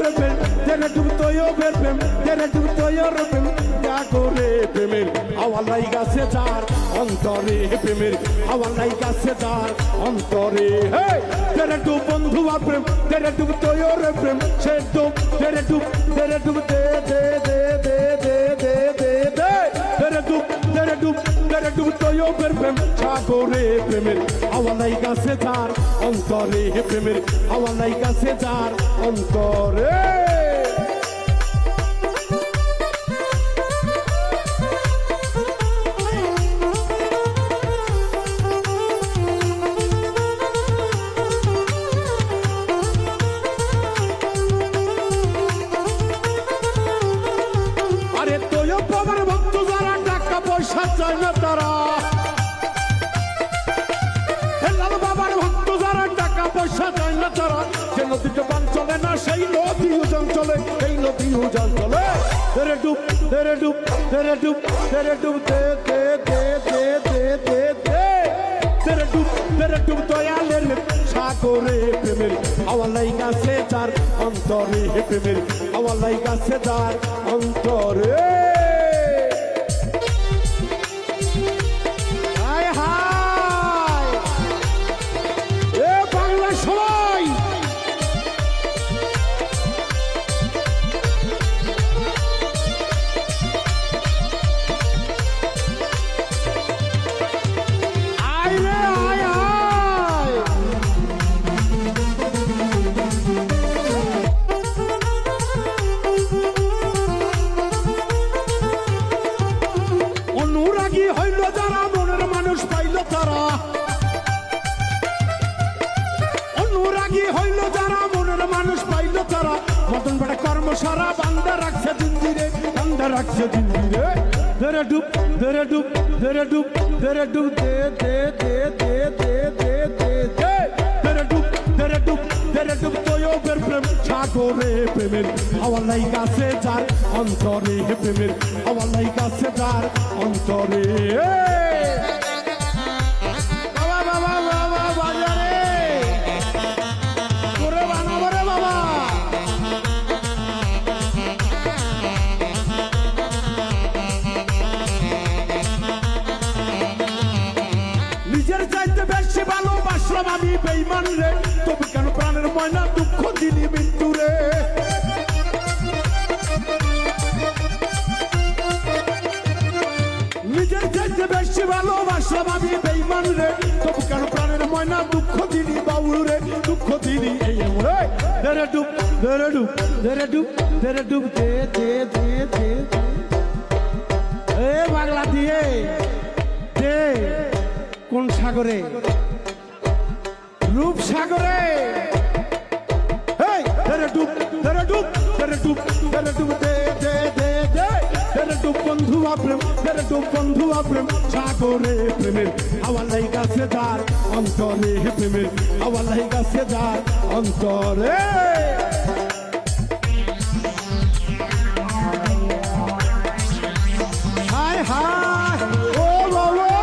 রে প্রেম তেরে ডুবতো রে প্রেম তেরে ডুবতো রে প্রেম জাগো রে প্রেমের আওয়াজ লাইগাছে যার অন্তরে প্রেমের আওয়াজ লাইগাছে যার অন্তরে হে তেরে ডুব বন্ধু প্রেম তেরে ডুবতো রে প্রেম সে ডুব তেরে ডুব দে দে দে দে দে দে দে দে তেরে ডুব তো প্রেম সাগরে প্রেমের আওয়াজ লাইগাছে যার অন্তরে প্রেমের আওয়াজ লাইগাছে যার অন্তরে আরে তোয় বাবার ভক্ত যারা টাকা পয়সা চায় না তারা লাল বাবার ভক্ত যারা টাকা পয়সা চায় না তারা যে নদীতে বান চলে না সেই নদী উজান চলে এই নদী উজান চলে তেরে ডুব তেরে ডুব তেরে ডুব তেরে ডুব দে দে দে দে দে দে দে তেরে ডুব দয়ালের সাগরে প্রেমের আওয়াজ লাইগাছে যার অন্তরে প্রেমের আওয়াজ লাইগাছে যার অন্তরে অনুরাগী হইল যারা মনের মানুষ পাইল তারা অনুরাগী হইল যারা মনের মানুষ পাইল তারা মতন বড় কর্ম সারা বান্দা রাখছে জিঞ্জিরে বান্দা রাখছে জিঞ্জিরে ধরে ডুব ধরে ডুব ধরে ডুব ধরে ডুব দে দে দে দে দে দে দে দে ধরে ডুব ধরে ডুব ধরে ডুব তোয় প্রেম সাগরে প্রেমের আওয়াজ লাইগাছে যার অন্তরে প্রেমের আওয়াজ লাইগাছে যার অন্তরে বাবা বাবা বাবা বাজারে করে বানাবো রে বাবা নিজের চাইতে বেশি ভালোবাসলাম আমি বেঈমান রে তবু কেন প্রাণের ময়না দুঃখ দিলি মৃত্যু রে নিজের চাইতে বেশি ভালোবাসলাম আমি বেঈমান রে তবু কেন প্রাণের ময়না দুঃখ দিলি বাউল রে দুঃখ দিলি এই রে ধরে ডুব ধরে ডুব ধরে ডুব ধরে ডুব দে দে দে দে এ পাগলা দিয়ে দে কোন সাগরে রূপ সাগরে ধরে ডুব ধরে ডুব ধরে ডুব ধরে ডুব দে দে দে দে ধরে ডুব বন্ধু প্রেম ধরে ডুব বন্ধু প্রেম সাগরে প্রেমের আওয়াজ লাইগাছে যার অন্তরে প্রেমের আওয়াজ লাইগাছে যার অন্তরে হায় হায় ও বাবা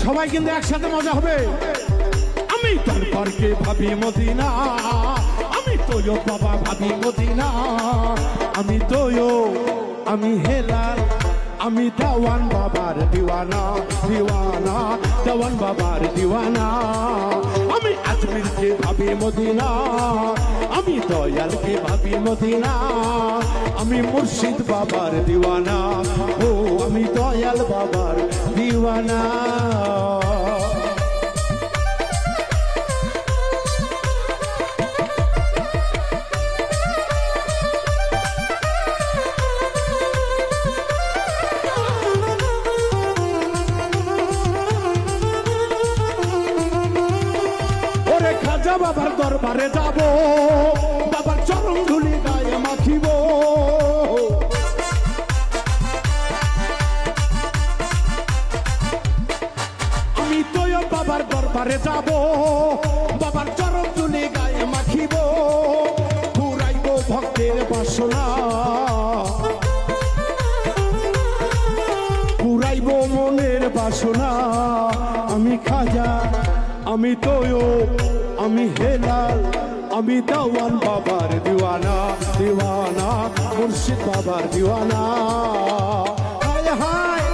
সবাই কিন্তু একসাথে মজা হবে আমি তোর পার্কে ভাবি মদিনা আমি তোয় বাবা ভাবি মদিনা আমি তোয় আমি হেলাল আমি দেওয়ান বাবার দিওয়ানা দিওয়ানা দেওয়ান বাবার দিওয়ানা আমি আজমিরকে ভাবি মদিনা আমি দয়ালকে ভাবি মদিনা আমি মুর্শিদ বাবার দিওয়ানা ও আমি দয়াল বাবার দিওয়ানা খাজা বাবার দরবারে যাব বাবার চরণ ধুলি গায়ে মাখিব দরবারে যাব বাবার চরণ তুলে গায়ে মাখিব পুরাইব ভক্তের বাসনা পুরাইব মনের বাসনা আমি খাজা আমি তৈয়ব আমি হেলাল আমি দেওয়ান বাবার দিওয়ানা দিওয়ানা মুর্শিদ বাবার দিওয়ানা হায় হায়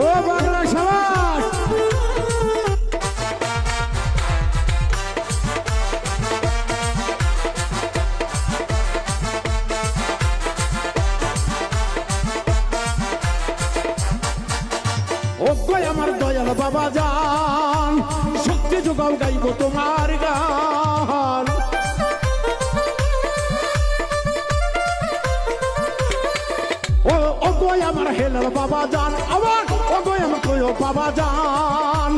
ও বাংলা সমাজ ও গো আমার দয়াল বাবা জান শক্তি যোগাও গাইব তোমার গান ও গো আমার হেলাল বাবা জান আবার ও গো আমার কই বাবা জান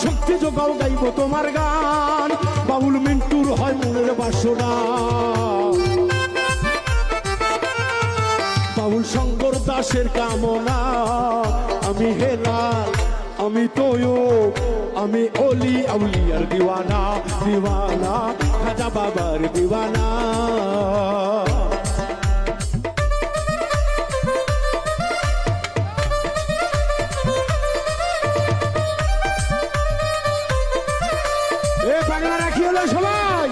শক্তি যোগাও গাইব তোমার গান বাউল মিন্টুর হয় মনের বাসনা বাউল শঙ্কর দাসের কামনা আমি হেলাল আমি তৈয়ব আমি অলি আউলিয়ার দিওয়ানা দিওয়ানা খাজা বাবার দিওয়ানা এ বাংলা রাখি হলো সবাই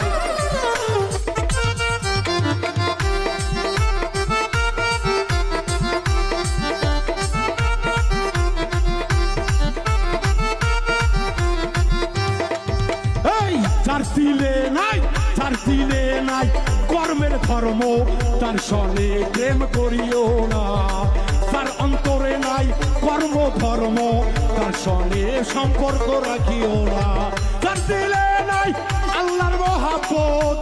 তার দিলে নাই কর্মের ধর্ম তার সনে প্রেম করিও না তার অন্তরে নাই কর্ম ধর্ম তার সনে সম্পর্ক রাখিও না তার দিলে নাই আল্লাহর মহাব্বত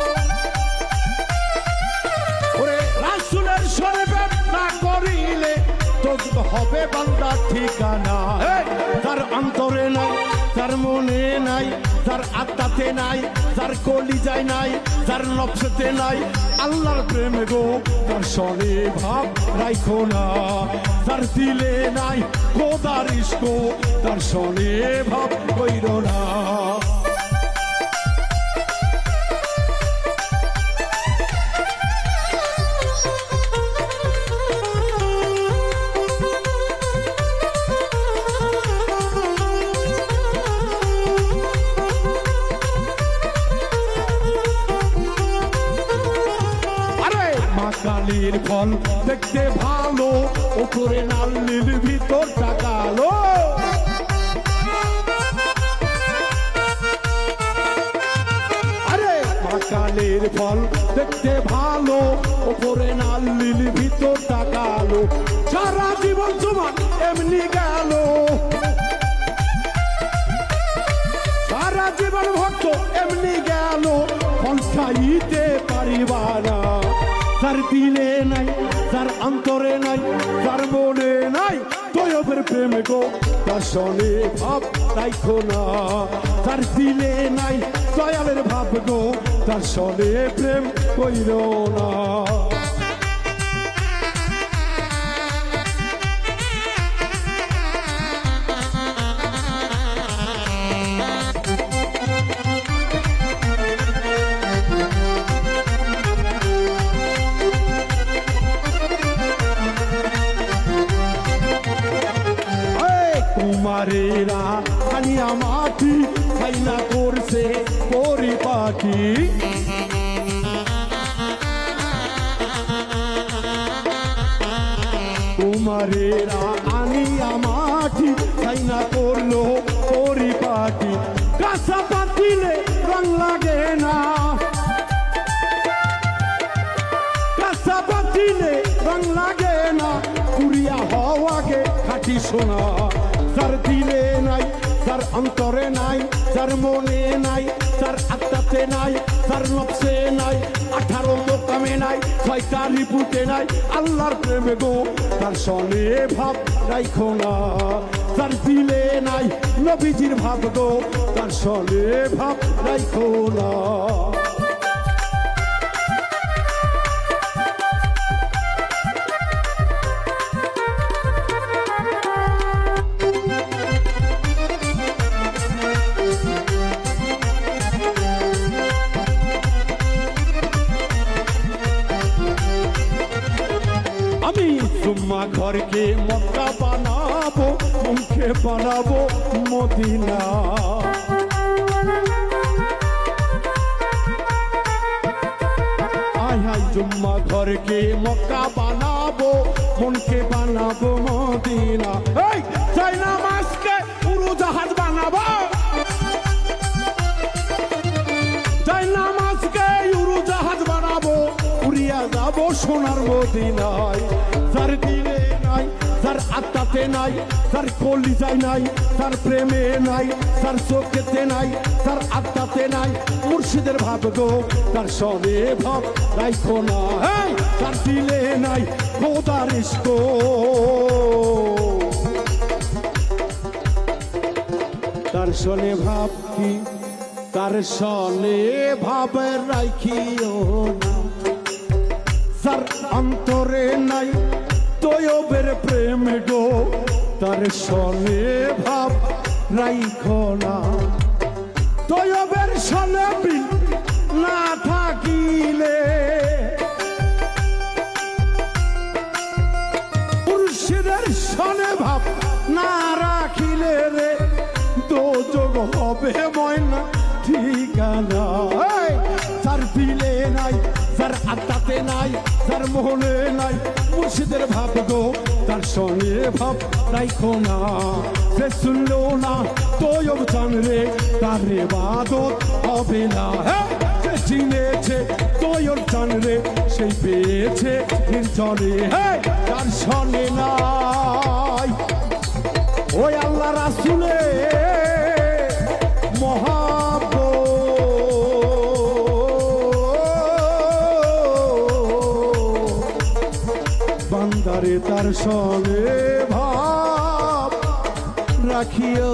ওরে রাসূলের সনে প্রেম না করিলে তো হবে বান্দার ঠিকানা তার অন্তরে নাই তার মনে নাই তার আত্মাতে নাই তার কলিজায় নাই তার নফসেতে নাই আল্লাহর প্রেম গো তার সনে ভাব রাখো না তার দিলে নাই খোদার ইশক তার সনে ভাব কইরো না কালির ফল দেখতে ভালো উপরে নালির ভিতর টাকালো আরে কালির ফল দেখতে ভালো উপরে নালির ভিতর টাকালো সারা জীবন তোমার এমনি গেল সারা জীবন ভক্ত এমনি গেল ফল খাইতে পারিবা না তার দিলে নাই তার অন্তরে নাই তার মনে নাই তৈয়বের প্রেম গো তার সনে ভাব রাখো না তার দিলে নাই দয়ালের ভাব গো তার সনে প্রেম কইরো না কুমারেরা খানিয়া মাটি খাইনা করছে পরিপাটি কুমারেরা আনিয়া মাটি খাইনা করলো পরিপাটি কাঁচা পাতিলে রং লাগে না কাঁচা পাতিলে রং লাগে না পুরিয়া হওয়াকে খাটি সোনা যার দিলে নাই যার অন্তরে নাই যার মনে নাই যার আত্মাতে নাই যার নফসে নাই 18 মোকামে নাই 6টা রিপুতে নাই আল্লাহর প্রেমে গো তার সনে ভাব রাখো না যার দিলে নাই নবীজির ভাব গো তার সনে ভাব রাখো না জুম্মা ঘরকে মক্কা বানাবো, মুখে বানাবো মদিনা। আয় হায় জুম্মা ঘরকে মক্কা বানাবো, মনকে বানাবো মদিনা। এই যাই নামাজকে উড়োজাহাজ বানাবো, যাই নামাজকে উড়োজাহাজ বানাবো, উড়িয়া যাবো সোনার মদিনায়। যার দিলে নাই, যার আত্মাতে নাই, যার কলিজায় নাই, যার প্রেমে নাই, যার চোখেতে নাই, যার আত্মাতে নাই, মুর্শিদের ভাব গো তার সনে ভাব রাইখো না। তার দিলে নাই খোদার ইশক, তার সনে ভাব কি, তার সনে ভাব রাখিও না। যার অন্তরে নাই তয়বের প্রেম গো, তার সনে ভাব রাইখো না। তয়বের সনে বিল না থাকিলে, মুর্শিদের সনে ভাব না রাখিলে রে দোজগ হবে ময়না ঠিকানা। যার দিলে নাই, যার আত্মাতে নাই, যার মনে নাই, মুর্শিদের ভাব গো তার সঙ্গে ভাব রাইখো না। সে শুনলো না তয়ব চান রে, তার ইবাদত হবে না। সে চিনেছে তয়ব চান রে, সেই পেয়েছে নির্জনে। তার সনে নাই ওই আল্লাহ রাসূলে বান্দারে তার সঙ্গে ভাব রাখিও।